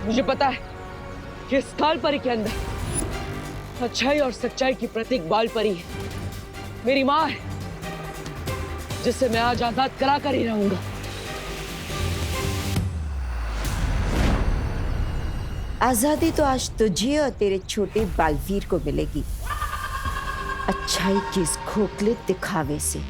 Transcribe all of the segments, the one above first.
मुझे पता है कि इस काल परी के अंदर अच्छाई और सच्चाई की प्रतीक बाल परी है। मेरी माँ है जिसे मैं आज आजाद करा कर ही रहूंगा। आजादी तो आज तुझे और तेरे छोटे बालवीर को मिलेगी, अच्छाई के इस खोखले दिखावे से।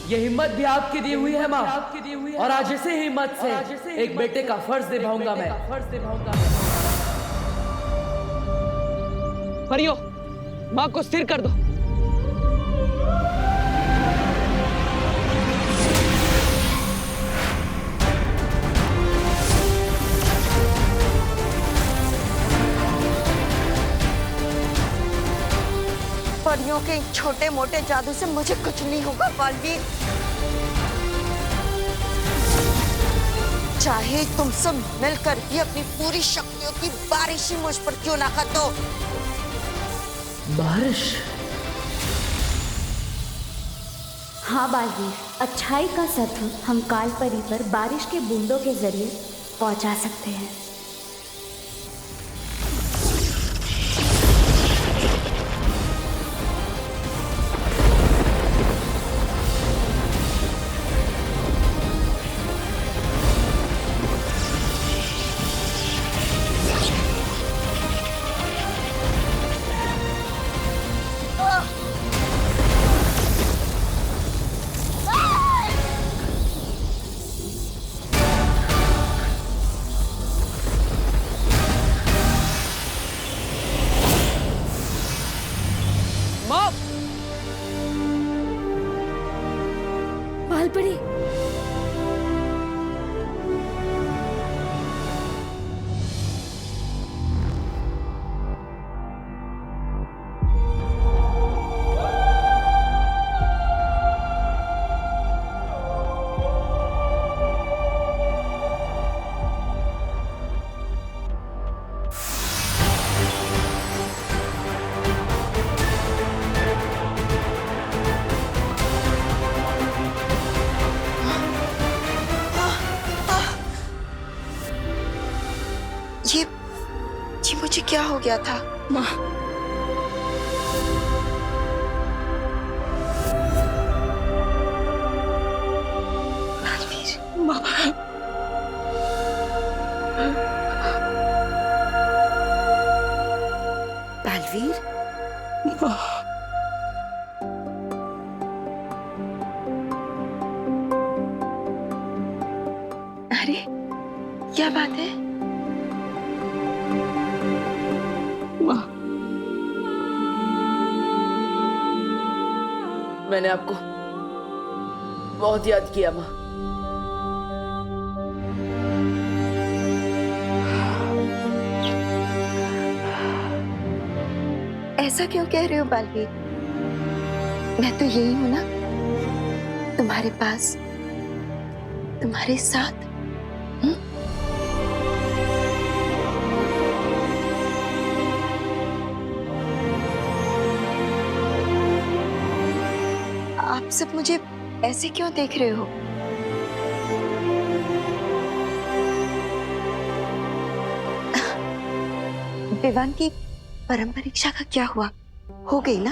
ये हिम्मत भी आपकी दी हुई है माँ, और आज इसी हिम्मत से एक बेटे का फर्ज निभाऊंगा मैं। परियो, माँ को स्थिर कर दो। परियों के छोटे मोटे जादू से मुझे कुछ नहीं होगा बालवीर। चाहे तुम सब मिलकर भी अपनी पूरी शक्तियों की बारिश ही मुझ पर क्यों ना कर दो। बारिश? हाँ बालवीर, अच्छाई का सत्व हम काल परी पर बारिश के बूंदों के जरिए पहुंचा सकते हैं। बालपरी, ये मुझे क्या हो गया था माँ? बालवीर, माँ। बालवीर, माँ। अरे क्या बात है? मैंने आपको बहुत याद किया माँ। ऐसा क्यों कह रहे हो बालवीर? मैं तो यही हूं ना, तुम्हारे पास, तुम्हारे साथ। आप सब मुझे ऐसे क्यों देख रहे हो? विवान की परम परीक्षा का क्या हुआ? हो गई ना?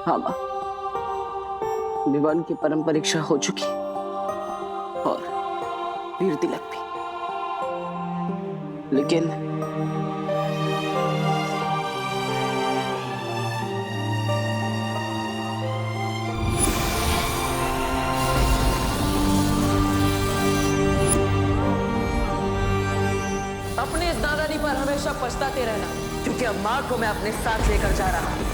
हाँ माँ, विवान की परम परीक्षा हो चुकी और वीर तिलक भी, लेकिन अपनी इस नादानी पर हमें हमेशा पछताते रहना, क्योंकि अब माँ को मैं अपने साथ लेकर जा रहा हूँ।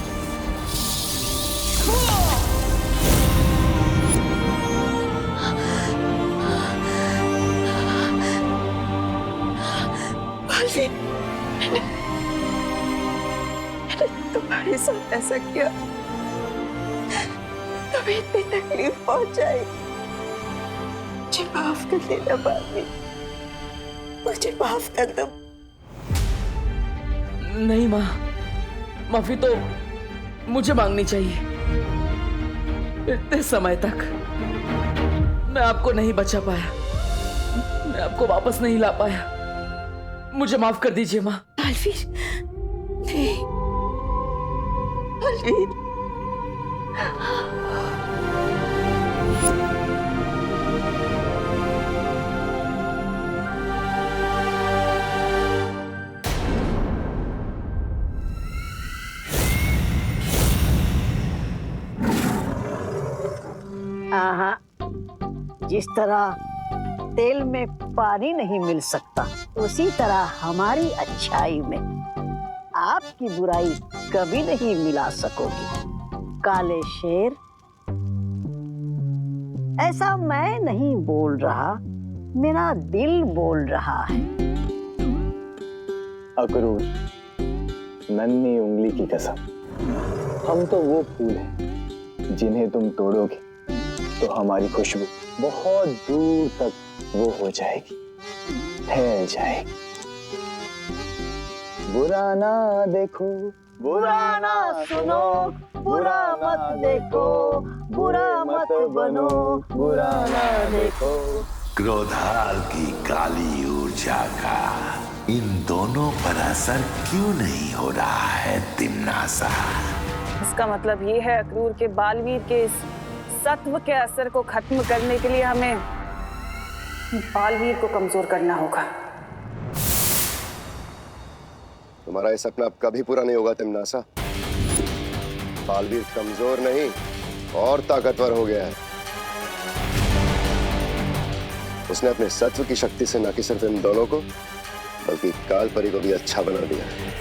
मैंने तुम्हारे साथ ऐसा किया, तुम्हें इतनी तकलीफ पहुंचाई। मुझे माफ कर देना बालवीर, मुझे माफ कर दो। नहीं माँ, माफी तो मुझे मांगनी चाहिए। इतने समय तक मैं आपको नहीं बचा पाया, मैं आपको वापस नहीं ला पाया। मुझे माफ कर दीजिए माँ। बालवीर, नहीं बालवीर। हाँ, जिस तरह तेल में पानी नहीं मिल सकता, उसी तरह हमारी अच्छाई में आपकी बुराई कभी नहीं मिला सकोगी। काले शेर, ऐसा मैं नहीं बोल रहा, मेरा दिल बोल रहा है। अक्रूर, नन्ही उंगली की कसम, हम तो वो फूल हैं जिन्हें तुम तोड़ोगे तो हमारी खुशबू बहुत दूर तक वो हो जाएगी, फैल जाएगी। बुरा ना देखो, बुरा ना सुनो, बुरा मत देखो, बुरा मत बनो, बुरा ना देखो। क्रोधाल की काली ऊर्जा का इन दोनों पर असर क्यों नहीं हो रहा है तिम्नासा? इसका मतलब ये है अक्रूर के बालवीर के इस सत्व के असर को खत्म करने के लिए हमें बालवीर को कमजोर करना होगा। तुम्हारा ये सपना अब कभी पूरा नहीं होगा तिम्नासा। बालवीर कमजोर नहीं और ताकतवर हो गया है। उसने अपने सत्व की शक्ति से न कि सिर्फ इन दोनों को, बल्कि कालपरी को भी अच्छा बना दिया है।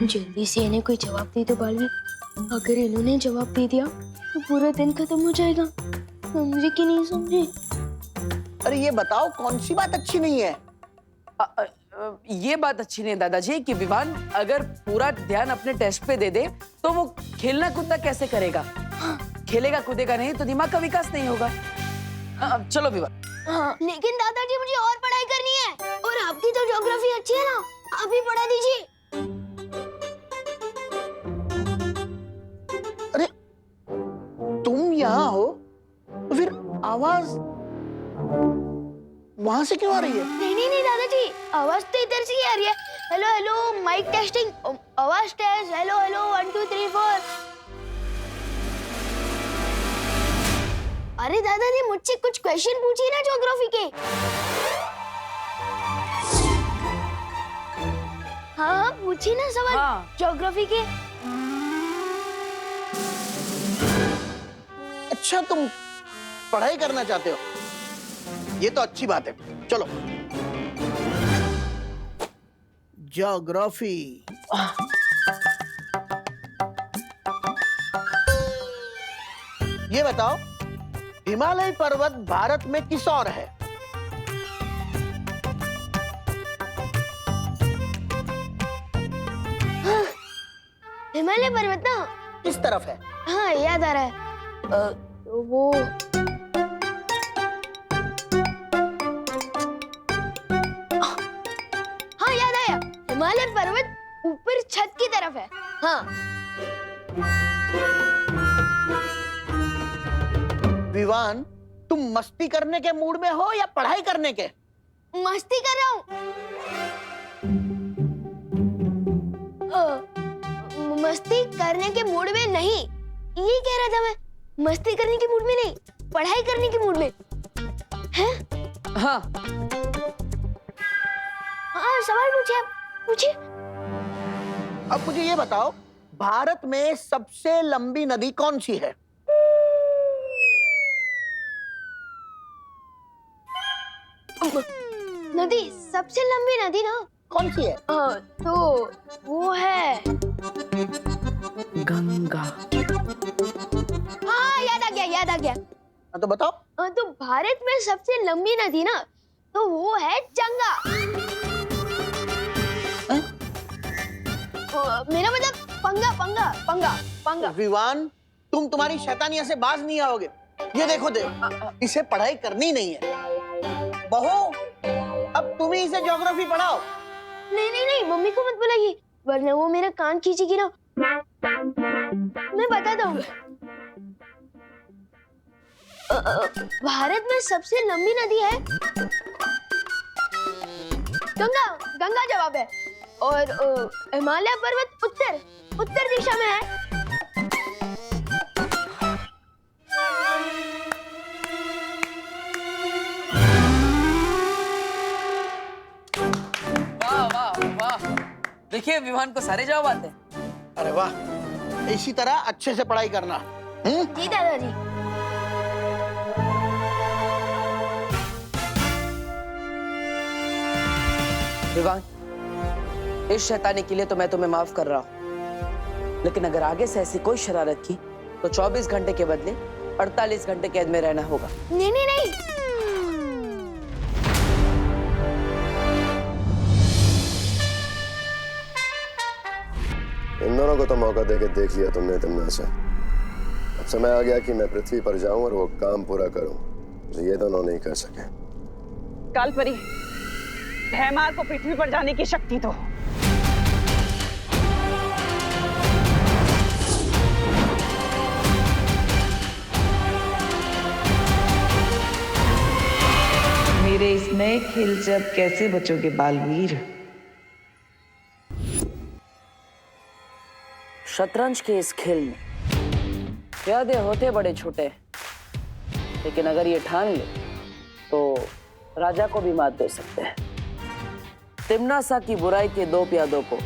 जल्दी से इन्हें कोई जवाब दे दो बालवीर। अगर इन्होंने जवाब दे दिया तो पूरा दिन खत्म हो जाएगा। समझे कि नहीं समझे? अरे ये बताओ, कौन सी बात अच्छी नहीं है? ये बात अच्छी नहीं दादाजी कि विवान अगर पूरा ध्यान अपने टेस्ट पे दे दे तो वो खेलना कूदना कैसे करेगा? खेलेगा कूदेगा नहीं तो दिमाग का विकास नहीं होगा। अब चलो विवान। लेकिन दादाजी मुझे और पढ़ाई करनी है, और आपकी तो ज्योग्राफी अच्छी है ना, आप ही पढ़ा दीजिए। अरे तुम यहाँ हो तो फिर आवाज वहां से क्यों आ रही है? नहीं दादाजी, आवाज तो इधर से ही आ रही है। हेलो हेलो माइक टेस्टिंग, आवाज टेस्ट, हेलो हेलो 1 2 3 4। अरे दादाजी मुझसे कुछ क्वेश्चन पूछिए ना ज्योग्राफी के। हाँ पूछिए ना सवाल। हाँ। ज्योग्राफी के। अच्छा, तुम पढ़ाई करना चाहते हो, ये तो अच्छी बात है। चलो ज्योग्राफी। ये बताओ, हिमालय पर्वत भारत में किस ओर है? हिमालय पर्वत ना किस तरफ है? हाँ याद आ रहा है। वो हाँ याद आया, हिमालय पर्वत ऊपर छत की तरफ है। हाँ विवान, तुम मस्ती करने के मूड में हो या पढ़ाई करने के? मस्ती कर रहा हूँ। मस्ती करने के मूड में नहीं, ये कह रहा था मैं। मस्ती करने के मूड में नहीं, पढ़ाई करने के मूड में। हैं? हाँ हाँ सवाल पूछिए, आप पूछिए। अब मुझे ये बताओ, भारत में सबसे लंबी नदी कौन सी है? नदी, सबसे लंबी नदी ना कौन सी है? तो वो है गंगा। हाँ, याद आ गया। हाँ, तो बताओ। तो भारत में सबसे लंबी नदी ना तो वो है गंगा। मेरा मतलब पंगा। विवान, तुम तुम्हारी शैतानिया से बाज नहीं आओगे। ये देखो इसे पढ़ाई करनी नहीं है। बहू, अब तुम ही इसे ज्योग्राफी पढ़ाओ। नहीं, मम्मी को मत बुलाइए वरना वो मेरा कान खींचेगी ना। मैं बताता हूँ। भारत में सबसे लंबी नदी है गंगा जवाब है। और हिमालय पर्वत उत्तर दिशा में है। वाह। देखिए विवान को सारे जवाब आते हैं। अरे वाह, इसी तरह अच्छे से पढ़ाई करना। जी दादाजी। विवान, इस शैतानी के लिए तो मैं तुम्हें माफ कर रहा हूँ, लेकिन अगर आगे से ऐसी कोई शरारत की तो 24 घंटे के बदले 48 घंटे कैद में रहना होगा। नहीं। इन दोनों को तो मौका देके देख लिया तुमने तिम्नासा। अब समय आ गया कि मैं पृथ्वी पर जाऊं और वो काम पूरा करूं जो ये दोनों नहीं कर सके। कालपरी, भैमार को पृथ्वी पर जाने की शक्ति दो। मेरे इस नए खेल से अब कैसे बचोगे बालवीर? शतरंज के इस खेल में प्यादे होते बड़े छोटे, लेकिन अगर ये ठान ले तो राजा को भी मात दे सकते हैं। तिम्नासा की बुराई के 2 प्यादों को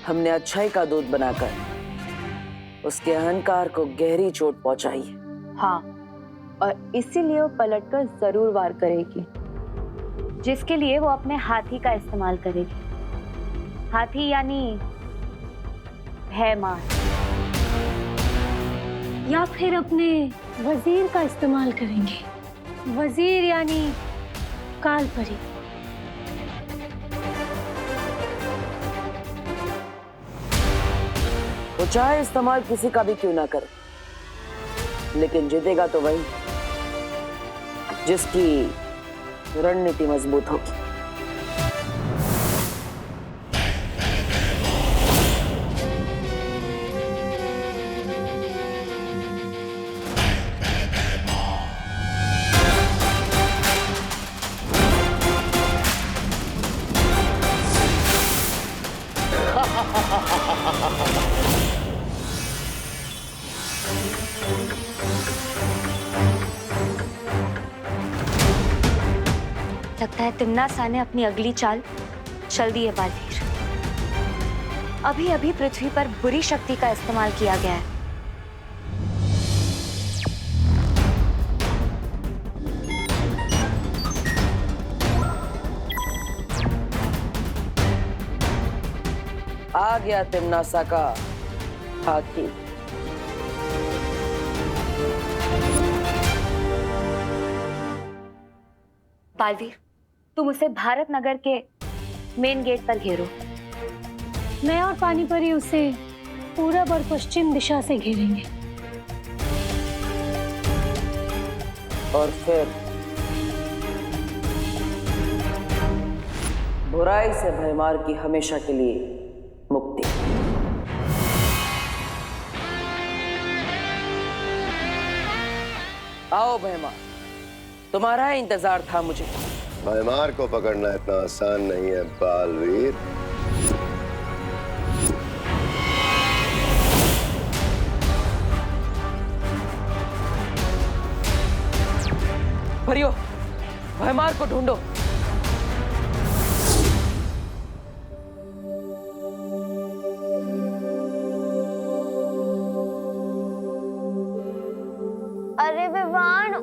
हमने अच्छाई का दूत बनाकर उसके अहंकार को गहरी चोट पहुंचाई है। हाँ, और इसीलिए वो पलटकर जरूर वार करेगी, जिसके लिए वो अपने हाथी का इस्तेमाल करेगी। हाथी यानी भैमार, या फिर अपने वजीर का इस्तेमाल करेंगे। वजीर यानी कालपरी। वो चाहे इस्तेमाल किसी का भी क्यों ना करे, लेकिन जीतेगा तो वही जिसकी रणनीति मजबूत होगी। लगता है तिम्नासा ने अपनी अगली चाल चल दी है बालवीर। अभी अभी पृथ्वी पर बुरी शक्ति का इस्तेमाल किया गया है। आ गया तिम्नासा का हाथी। बालवीर, तुम उसे भारत नगर के मेन गेट पर घेरो। मैं और पानीपरी उसे पूरब और पश्चिम दिशा से घेरेंगे। और फिर बुराई से भयमार की हमेशा के लिए मुक्ति। आओ भयमार, तुम्हारा इंतजार था मुझे। भयमार को पकड़ना इतना आसान नहीं है बालवीर। भरियो, भयमार को ढूंढो।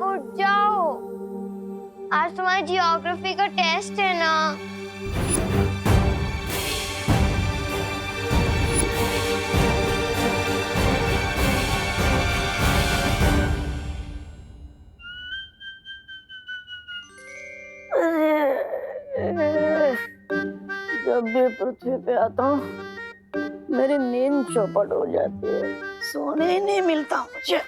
उठ जाओ, आज तुम्हारी जियोग्राफी का टेस्ट है ना। जब भी पृथ्वी पे आता हूँ मेरी नींद चौपट हो जाती है, सोने ही नहीं मिलता मुझे।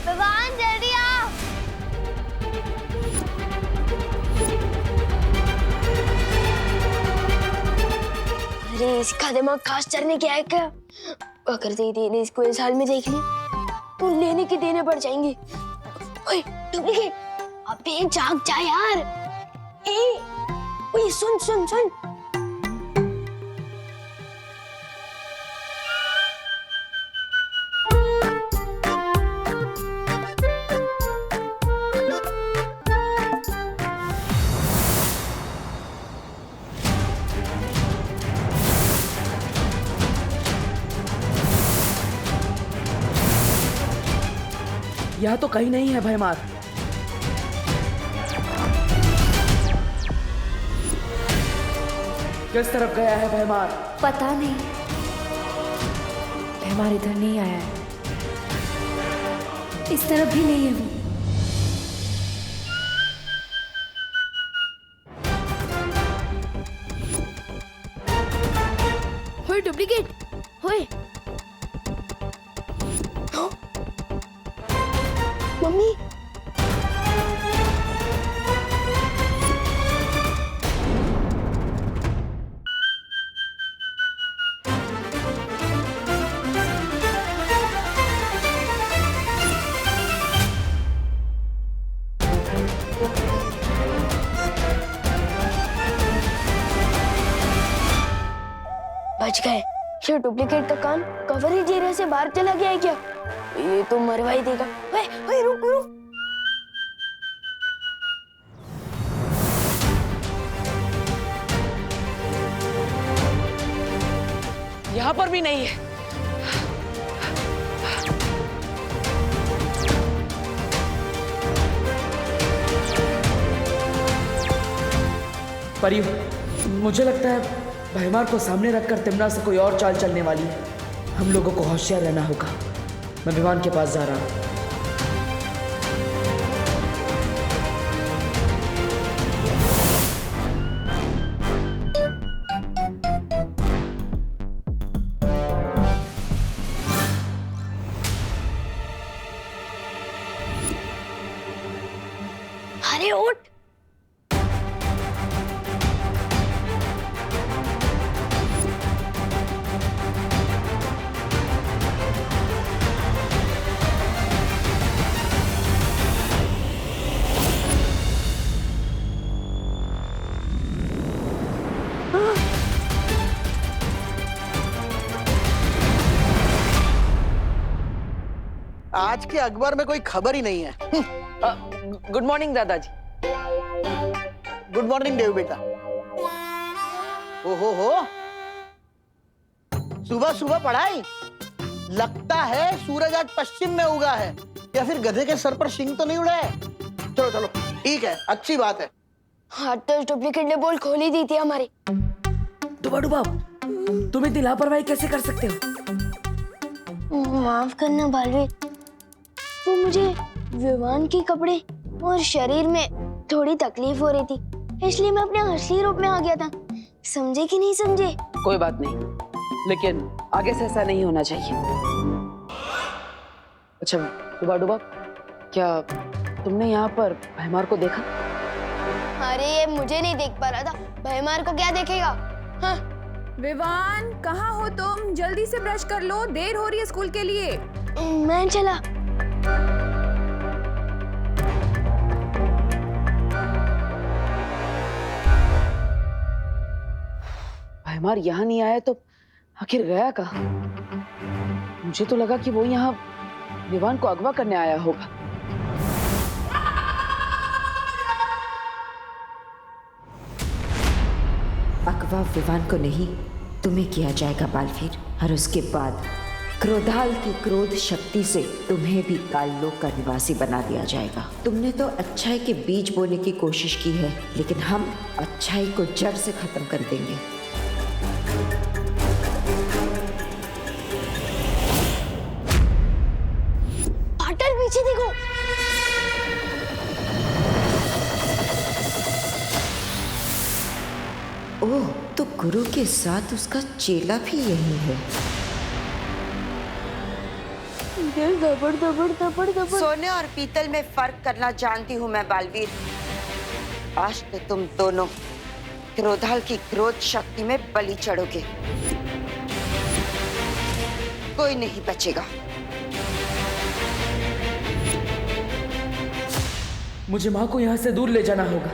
भगवान जल्दी आओ। अरे इसका दिमाग खास चढ़ने क्या है क्या? अगर दीदी ने इसको इस हाल में देख लिया तो लेने के देने पड़ जाएंगे। ओए डुप्लीकेट, अबे जाग जा यार। ओए सुन सुन सुन। यहाँ तो कहीं नहीं है भयमार। किस तरफ गया है भयमार? पता नहीं, हमारे इधर नहीं आया है, इस तरफ भी नहीं है वो। होए डुप्लीकेट, होए। मम्मी बच गए। ये डुप्लीकेट का कान कवरेज एरिया से बाहर चला गया है क्या? ये तो मरवा ही देगा। ओए रुक रुक। यहाँ पर भी नहीं है। परियो, मुझे लगता है भयमार को सामने रखकर तिमना से कोई और चाल चलने वाली है। हम लोगों को होशियार रहना होगा। मैं विमान के पास जा रहा हूँ। अरे उठ। आज के अखबार में कोई खबर ही नहीं है। गुड मॉर्निंग दादाजी। गुड मॉर्निंग देव बेटा। ओहो हो, सुबह सुबह पढ़ाई। लगता है सूरज आज पश्चिम में उगा है, या फिर गधे के सर पर शिंग तो नहीं उड़ा है। चलो चलो ठीक है, अच्छी बात है। हाँ तो डुप्लीकेट ने बोल खोल ही दी थी हमारी। डुबा डुबा, तुम इतनी लापरवाही कैसे कर सकते हो? माफ करना बालवीर, वो मुझे विमान के कपड़े और शरीर में थोड़ी तकलीफ हो रही थी, इसलिए मैं अपने असली रूप में आ गया था। समझे कि नहीं समझे? कोई बात नहीं, लेकिन आगे से ऐसा नहीं होना चाहिए। अच्छा डुबा डुबा, क्या तुमने यहाँ पर भयमार को देखा? अरे ये मुझे नहीं देख पा रहा था, भयमार को क्या देखेगा? हाँ। विवान, कहाँ हो तुम? जल्दी से ब्रश कर लो, देर हो रही है स्कूल के लिए। मैं चला। भयमार यहाँ नहीं आया तो आखिर गया कहाँ? मुझे तो लगा कि वो यहाँ विवान को अगवा करने आया होगा। अगवा विवान को नहीं, तुम्हें किया जाएगा बालवीर। और उसके बाद क्रोधाल की क्रोध शक्ति से तुम्हें भी काललोक का निवासी बना दिया जाएगा। तुमने तो अच्छाई के बीज बोने की कोशिश की है, लेकिन हम अच्छाई को जड़ से खत्म कर देंगे। पाटल पीछे देखो। ओह, तो गुरु के साथ उसका चेला भी यही है। दबड़ दबड़ दबड़ दबड़। सोने और पीतल में फर्क करना जानती हूँ मैं बालवीर। आज तो तुम दोनों क्रोधाल की क्रोध शक्ति में बलि चढ़ोगे। कोई नहीं बचेगा। मुझे माँ को यहाँ से दूर ले जाना होगा।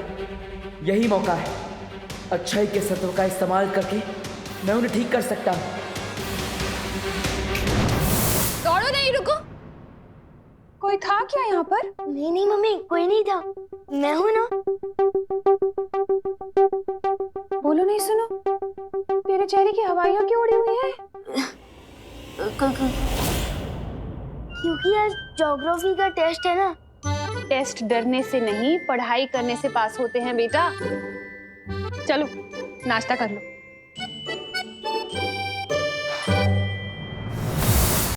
यही मौका है। अच्छाई के सत्व का इस्तेमाल करके मैं उन्हें ठीक कर सकता हूँ। दौड़ो नहीं, रुको। कोई था क्या यहाँ पर? नहीं नहीं मम्मी, कोई नहीं था, मैं हूँ ना। बोलो नहीं, सुनो, तेरे चेहरे की हवाइयाँ क्यों उड़ी हुई है? क्योंकि आज ज्योग्राफी का टेस्ट है ना। टेस्ट डरने से नहीं, पढ़ाई करने से पास होते हैं बेटा। चलो नाश्ता कर लो।